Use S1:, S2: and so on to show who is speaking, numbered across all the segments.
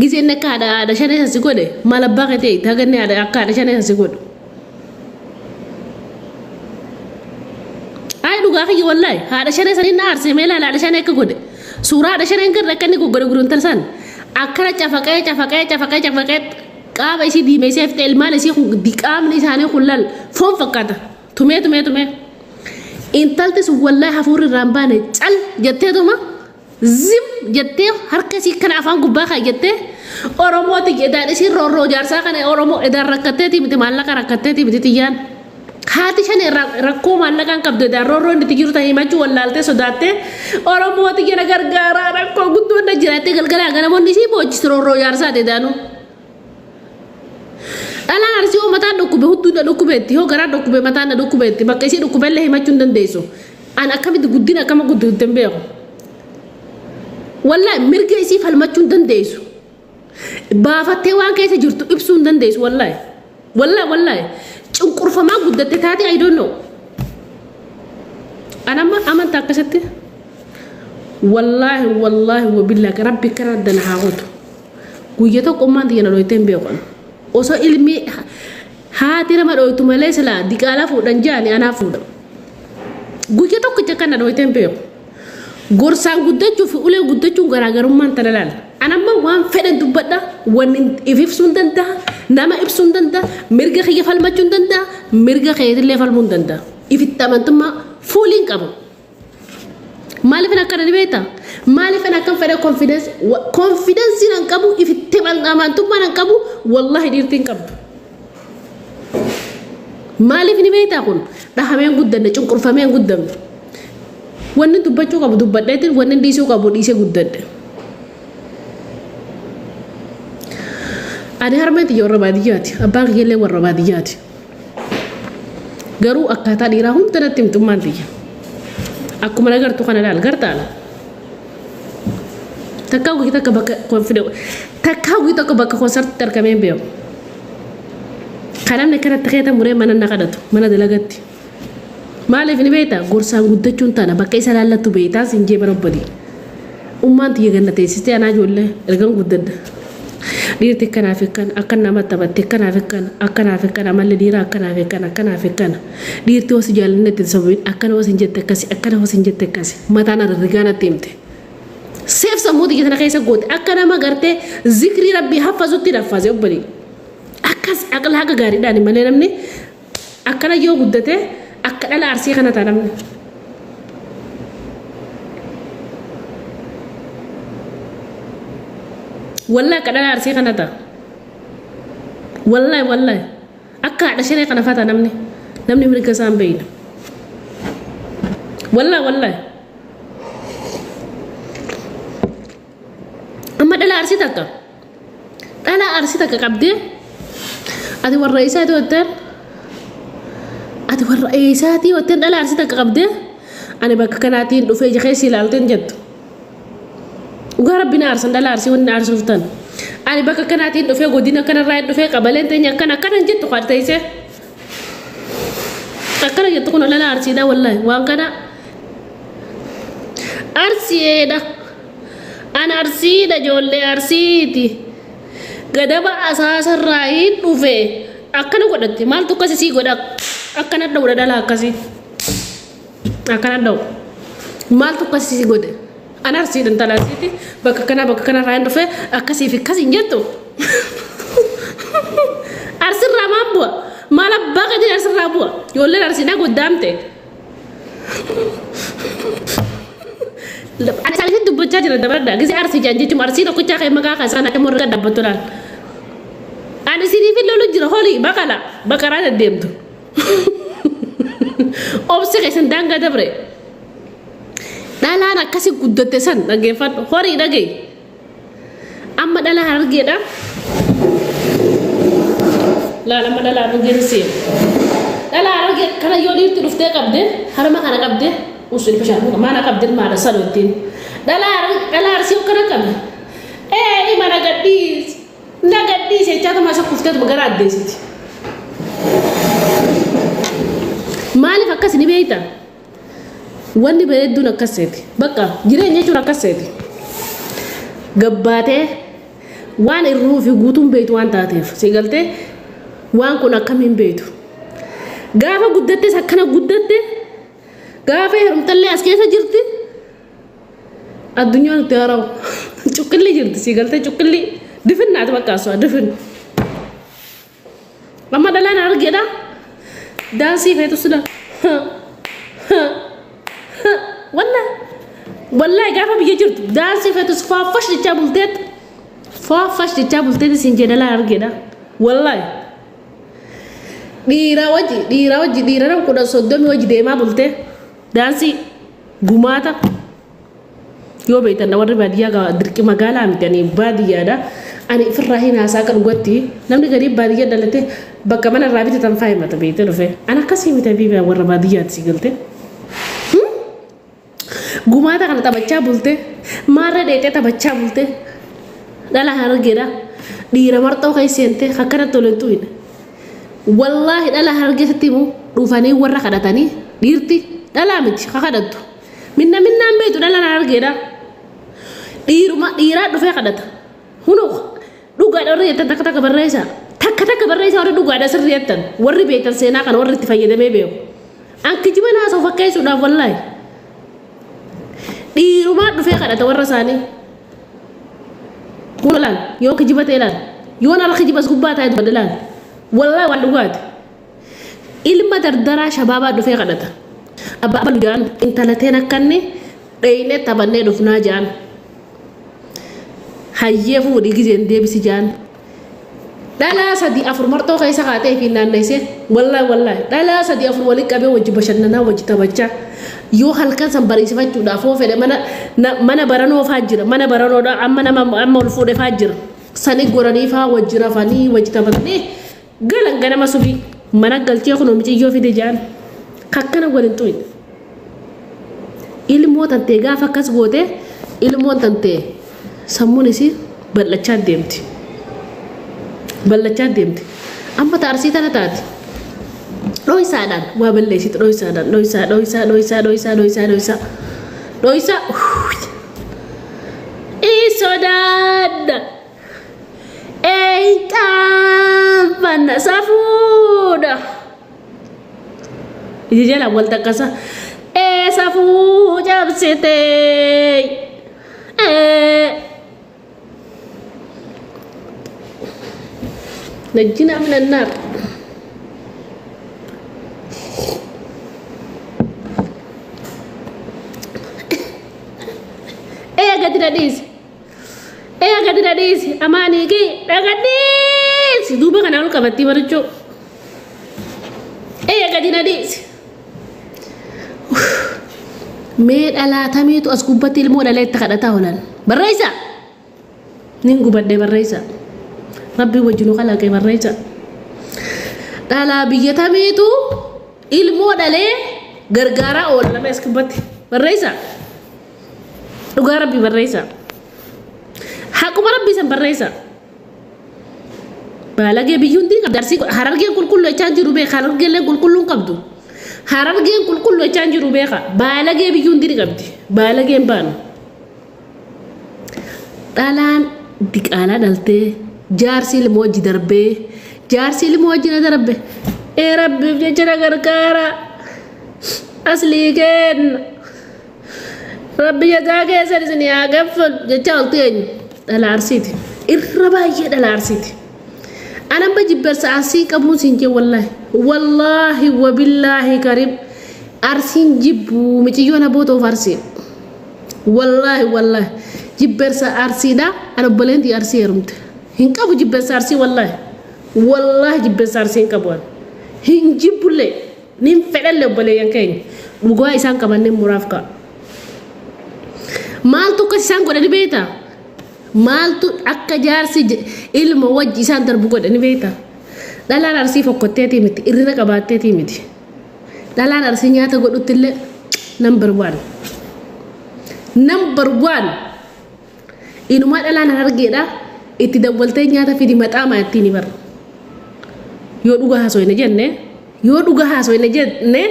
S1: gizeen akka ada shanee hasi godhe maal abbaa kee taganne akka ada shanee hasi godhe ay dhugaa kiyya wallahi ada shanee sanin na arse meela ada shanee akka godhe suuraa ada shanee kan rakkanni godhe gurun tarsan akkana cafaqee qaaba isi diimesee fi ilmaan isi diqaamni isaanii kullal foon fakkaata tumee intalti sun wallahi hafuurri raambaane cal jettee tuma zim jettee harka si kana afaan gubbaa kaayyette oromooti jedhaan isi roorroo jaarsaa kana oromoo edaan rakkatteeti miti maallaqa rakkatteeti miti tiyyaan haati shan rakkoo maallaqaan qabdu edaan roorroo inni tijiru ta'e himachuu wallaaltee sodaattee oromooti jedha gargaaraa rakkoo guddoo na jiraattee galgalaa ganamoonni isii boojjisti roorroo jaarsaa edaanu dhalaan arsii oo mataan dhukkube hudduudha dhukkubeetti hoo garaa dhukkube mataan dhukkubeetti bakka isii dhukkubellee himachuu hin dandeessu an akkamitti guddina akkama guddatu hin beeku wallahi mirga isii falmachuu hin dandeessu baafattee waan keessa jirtu ibsuu hin dandeessu wallahi cunqurfamaa guddatte taate I don't know anamma amantaa akkasitti wallahi wabillahi rabbi kana dana haaqotu guyyaa tokko ummaan tiyyana dhoyteen beekan osoo ilmi haati nama dhoytu malee sila diqaalaa fuudhan jaani anaa fuudha guyyaa tokkicha kana dhoyteen beeku gorsaan guddachuu fi ulee guddachuun garaagarummaan talalaala anamma waan fedhan dubbadha wanni ibsuun danda'a nama ibsuun danda'a mirga kiyya falmachuun danda'a mirga keetillee falmuun danda'a ifitti amantummaa fuuliin qabu maaliif akkana ni beektaa maaliif akkan fedha confidence nan qabu ifitti amantummaa nan qabu wallahi dhiirtiin qabdu maaliif ni beektaa kun dhahameen guddanne cunqurfameen guddamne wanni dubbachuu qabu dubbadheetiin wanni dhiisuu qabu dhiisee guddadhe ani harmeeti warra baadiyyaati abbaan kiyyallee warra baadiyyaati garuu akkaataa dhiiraa hundanatti himtummaan tiyya akkuma nagartu kana laal gartaala takkaa wii takka bakka konsartitti argameen beeku kanamne kanatti keeta muree mana na kadhatu mana dalagatti maaliif ni beektaa gorsaan guddachuun tana bakka isa laallattu beektaa sinjee barabbadii ummaan tiyya ganna teessistee anaa ijoollee ergan guddadda dhiirti akkan nama taphatte akkanaaf amalli dhiiraa akkanaaf dhiirti hoos jaalannetti sababiin akkana hoos hin jette akkasi mataan arrirgaanatti himte seef sammuu tiyya tana keessa goote akka nama gartee zikrii rabbii haffazutti dhaffase obbalii akkas aqla haqa gaariidhaan malee namni akkana yoo guddate akka dhala arsii kana ta'a namni wallahi akka dhala arsii kana ta'a wallahi akka haadha shanee kana fata namni mirga isaan beeyna wallahi amma dhala arsii takka qabdee ati warra isaati wotteen dhala arsii takka qabdee ani bakka kanaatiin dhufee jikeessi ilaalteen jettu ugaa rabbina arsan dhala arsii wanni arsuuf tan ani bakka kanaatiin dhufee godina kanarraa dhufee qabaleen teenya akkana jettu qaadteessee akkana jettu kun dhala arsiidha wallahi waan kana arsiidha an arsiidha ijoollee arsiiti gadaba asaasarraa hin dhufee akkana godhatte maaltu akkasi sii godha akkana dhawudha dhala akkasii akkana dhawu maaltu akkasi sii godhe an arsiidha intala arsiiti bakka kanarraa hin dhufee akkasiif akkas hin jettu arsirraa maan bu'a maal abbaa qatiin arsirraa bu'a ijoolleen arsiidhaa goddaamte ani salifin dubbachaa jira dabarda gisi arsii jaan jechuun arsii tokkochaa ka'e maqaa kan isaan akka morga dhaabbattu laal ani siniifin lolu jira holii baqaraa deddeemtu obsi keessan daangaa dabre dhalaan akkasii guddatte san dhaggeeffadhu horii dhagee amma dhalaa argeedha laalama dhalaa argeen seen dhalaa argee kana yoo dhiirti dhuftee qabde harma kana qabde usul bishaan mana qabdin maada salotiin dhala arsii kana qabe mana gaddiis jechaatu masa kufteetu gara addeessiti maaliif akkas ni beeyta wanni bareedduun akkaseeti bakka jireenya jechuun akkaseeti gabbaatee waan irruu fi guutuun beektu waan taateef si galtee waan kun akkamiin beektu gaafa guddatte akkana guddatte gaafa heerumtallee as keessa jirti addunyaan itti haaraw cuqqilli jirti si galtee cuqqilli difinnaati bakka asoo difin amma dhalaan argeedha daansii feetu sila wallahi gaafa biyya jirtu daansii feetu faafash dichaa bulteet isin jedhalaa argeedha wallahi dhiira nam kudha soddomi wajji deemaa bulte daansii gumaata yoo beektan warri baadiyyaa dirqi magaalaa mitanii baadiyyaadha ani firraa hin haasaa kan dhugatti namni gadi baadiyyaa dhalate bakka mana irraa bitatan faayimata beekte dhufe ana akkasii mita biibaa warra baadiyyaatti si galte gumaata kana taphachaa bulte maarra dheetee taphachaa bulte dhala hargeedha dhiira marxoo keesseente akkana tolentuudha wallahi dhala hargeessatti immoo dhufanii warra kadhatanii dhiirti dhalaa miti kadhattu minnaan beektu dhala hargeedha dhiiraa dhufee kadhata hunoo dhugaadha warri jettan takka barreessa warri dhugaadha sirri jettan warri beekan seenaa kana warri itti fayyadamee beeku anki jiba naasoo fakkeessuudhaaf wallahi dhiirumaa dhufee kadhata warra isaanii hunoo laal yoo kijiba ta'e laal yoo nala kijibas gubbaa taa'e dubadda laal wallahi waan dhugaati ilma dardaraa shabaabaa dhufee kadhata abbaa abalu jaan intalateen akkanni dheeyinee taphannee dhufnaa jaan hayyee fuudhii gizeen deebisi jaan dhalaa sadii afur marxoo keessa kaatee fi naannessee wallahi dhalaa sadii afur waliin qabee wajji bashannanaa wajji taphachaa yoo halkan san bariisifachuudhaaf oo fedhe mana baranoo faa jira mana baranoodha amma ol fuudhe faa jira sani goranii faa wajji rafanii wajji taphatanii galan ganama subii mana galchee kun miiciyyoo fide jaan kakkana waliin tu'in ilmoo tantee gaafa akkas goote ilmoon tantee sammuun isii bal'achaa deemti amma taarsii tana taati dho'isaadhaan waa balleessiti dho'isaa isodaadha eeyxaanfanna safuudha iji jalaan wal taqqasa safuu cabsitee نجينا من النار ايه قد نديس اماني كي قديس دوبا كان اقول كبتي برجو ايه قد نديس ميد على تميتو اسكوبتي المولا ليت تخدتا هولان بريسا نينغو بدي بريسا ربي وجنو خلق بريسا دالا بيتاميتو المولا لي غرغارا ولا ما اسكوبتي بريسا دوغا ربي بريسا حقو ربي سن بريسا بالغي بيون دي درسي حررغي كل تشانجرو بي حررغي له كل قبدو حررغي كل تشانجرو بي بالغي بيون دي قبدي بالغي بان دالان ديقالا دلته جارسي الموجي دربه جارسي الموجي دربه اي ربي بجرا غرغارا اصلي كن ربي يجاك سرسني اغفل جالتين العرسيتي الربايه العرسيتي انا بجيب برساسي كابو سينجي والله وبالله كريم ارسين جيبو متيونا بوتو فارسي والله جيب برسا ارسي دا انا بلندي ارسي رمت هنكابو جيب برسا ارسي والله جيب برسا ارسي كابوان هن جيبو لي نين فعل بلي ينكاين بوغوا اسان كمان مرافقه مالتو كسان كو دي بيتا مالتو akka jaarsi ilma wajji isaan darbu godhani beeta dhalaan arsii fokkotteetii miti irrina qabaatteetii miti dhalaan arsii nyaata godhuttillee number 1 inuma dhalaan hargeedha itti dawwaltee nyaata fidi maxaama ittiin bar yoo dhuga haasoyne jenne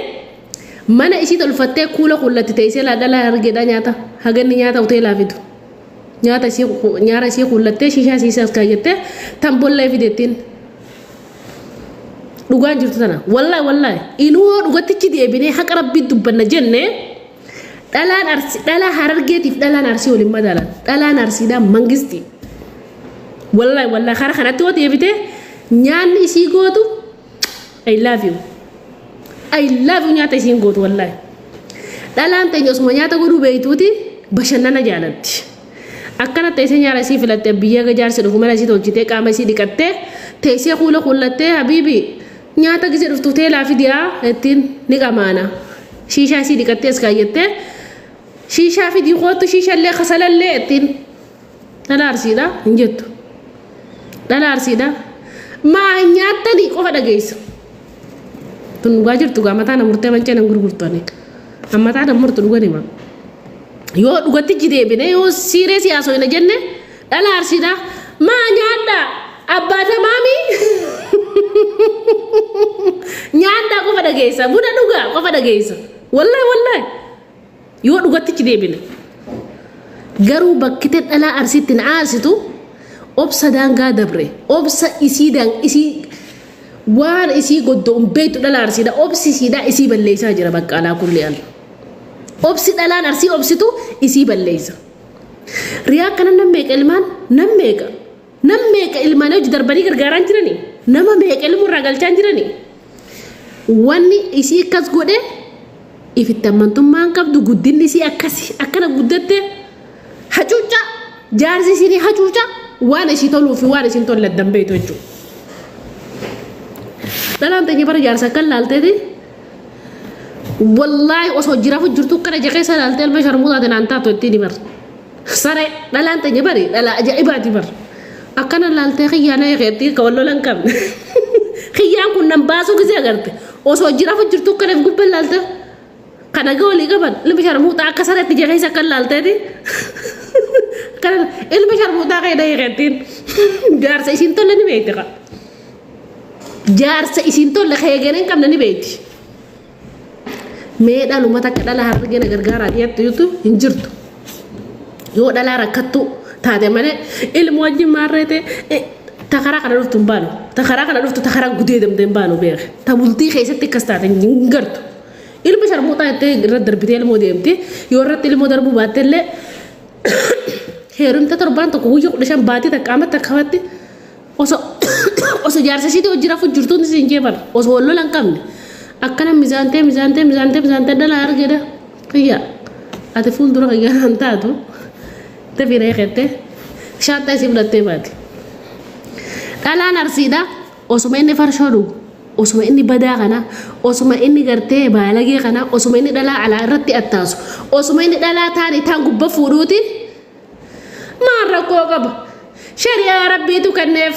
S1: mana ishii tolfattee kuula qullatti teessee la dhalaan hargeedha nyaata haganni nyaata hoteelaa fidu nyaara isii kullattee shishaa siisaas kaayyatee tan bollee fideettiin dhugaan jirtu tana wallahi inuu dhugatichi deebinee haqa rabbii dubbanna jenne dhalaa harargeetiif dhalaan arsii waliin madaalan dhalaan arsiidhaan mangisti wallahi kara kanatti yoo deebite nyaanni isii gootu I love you nyaata isiin gootu wallahi dhalaan teenya osuma nyaata godhuu beeytuuti bashannana jaalatti akkana teessee nyaara isii filattee biyya gajaarsi dhufu mala isii tolchitee qaama isii dhiqattee teessee kuula kullattee habiibi nyaata gisee dhuftu teelaa fidiyaa ittiin ni qamaana shishaa isii dhiqattee as kaayyattee shishaa fidii kootu shiishallee kasalallee ittiin dhala arsiidha hin jettu dhala arsiidha maa nyaattanii qofa dhageessa tun dhugaa jirtu gaa mataa namurtee mancee nan gurgurtanii ammataa namurtu dhugani ma yoo dhugatichi deebine yoo siiree siyaasoo hin jenne dhala arsiidha maa nyaadha abbaata maami nyaadha qofa dhageessa buna dhugaa qofa dhageessa wallahi yoo dhugatichi deebine garuu bakkite dhala arsiitti naasitu obsa daangaa dabre obsa isii waan isii goddoon beektu dhala arsiidha obsi isiidha isii balleessaa jira bakka alaa kulli al obsi dhalaan arsii obsitu isii balleessa riyaa kana nam meeqa ilmaan hojii darbanii gargaaraan jirani nama meeqa ilmuurraa galchaan jirani wanni isii akkas godhe ifitti amantummaan qabdu guddinni isii akkana guddatte hacuuca jaarsi isinii hacuuca waan isii toluu fi waan isin tolle dambeetu jechuudha. Dhalaan teenya bara jaarsa kan laalteeti wallahi osoo jiraaf jirtu kana jakeessa laaltee ilma sharmuutaa naan taatu ittiin hibar sare dhalaan teenya bari dhala ajaa'ibaati bar akkana laaltee xiyyaana eegeetti ka wallolan qabne xiyyaan kun nan baasuu gisee agarte osoo jiraaf jirtu kana gubbeen laalte kana goolii qaban ilma sharmuutaa akka sareetti jakeessa kan laalteeti kana ilma sharmuutaa kee eegeettiin jaarsa isin tolle ni beekte qa jaarsa isin tolle xeegenen qabna ni beekti mee dhaluma takka dhala hargena gargaaraa dhiyattu yutu hin jirtu yoo dhalaa rakkattu taate malee ilmu wajjin maarreete takaraa kana dhuftu hin baanu takaraa gudee damdee hin baanu beeke ta bultii keessatti akkas taate hin gartu ilma sharmuutaa jettee irra darbitee ilmoo deemti yoo irratti ilmoo darbuu baatte illee heerumta torbaan tokko guyyaa 15 baatii takka amma takka hawatti osoo jaarsa isiitii hojii rafu jirtuun isin jeefar osoo wallola hin qabne akkana mizaantee dhala argeda qiyya ati fuuldura qiyyaa hin taatu tafira eegatte shaattaa isii fudhattee baati dhalaan arsiidha osuma inni farshoo dhugu osuma inni badaa kana osuma inni gartee baalagee kana osuma inni dhalaa alaa irratti attaasu osuma inni dhalaa taanii taan gubba fuudhuuti maan rakkoo qaba shari'aa rabbiitu kenneef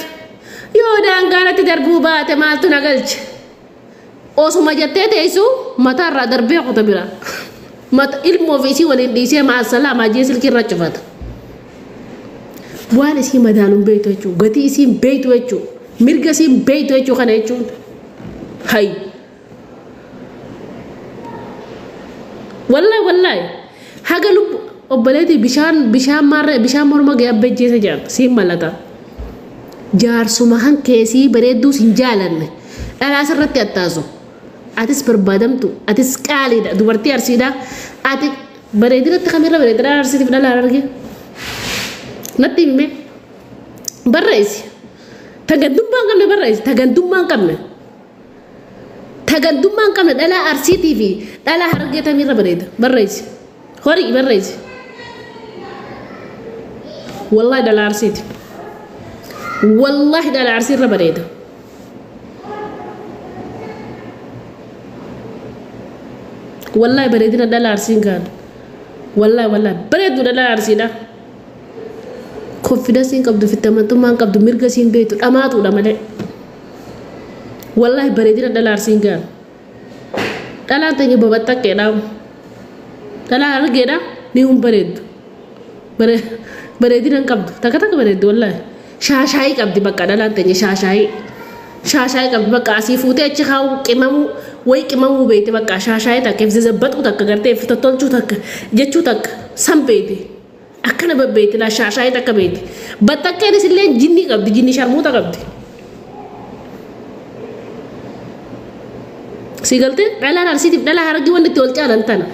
S1: yoo daangaanatti darbuu baate maaltu nagalche osuma jettee teessu mataarraa darbee kuta bira ilmoo fi isii waliin dhiisee maasalaamaa jee silkiirra cufata waan isii madaanuun beektu jechuun gatii isiin beektu jechuun mirga isiin beektu jechuu kana jechuun hay wallahi haga lubbu obboleetii bishaan morma ga'ee abbeejjeessa jaarta siin malata jaarsuma hankeesii bareedduu siin jaalanne dhalaa sirratti attaasu atis barbaadamtu atis qaaliidha dubartii arsiidha ati bareedinatti kamirra bareedina arsiitiif dhalaa arge natti himme barreessi tagandummaan qabne barreessi tagandummaan qabne dhalaa arsiitii fi dhalaa hargee tamirra bareeda barreessi horii barreessi wallahi dhalaa arsiiti wallahi dhalaa arsiirra bareeda wallahi bareedina dhalaa arsiin kaan wallahi bareedu dhalaa arsiidha konfidansiin qabdu fitamantummaan qabdu mirga siin beektu dhamaatuudha malee wallahi bareedina dhalaa arsiin kaan dhalaan teenya babaxaqqeedha dhalaa argeedha ni hun bareeddu bareedina qabdu takka bareeddu wallahi shaashaayii qabdi bakka dhalaan teenya shaashaayii qabdi bakka asii fuutee achi kaa'u qimamuu beekte bakka shaashaayii takka fi zazabbaxuu takka gartee fi tottolchuu takka jechuu takka san beekte akkana babbeeti la shaashaayi takka beeti battaqqeenis illee jinni qabdi jinni sharmuuta qabdi si galte dhalaan arsiitiif dhala hargi wanti itti ol caalan tana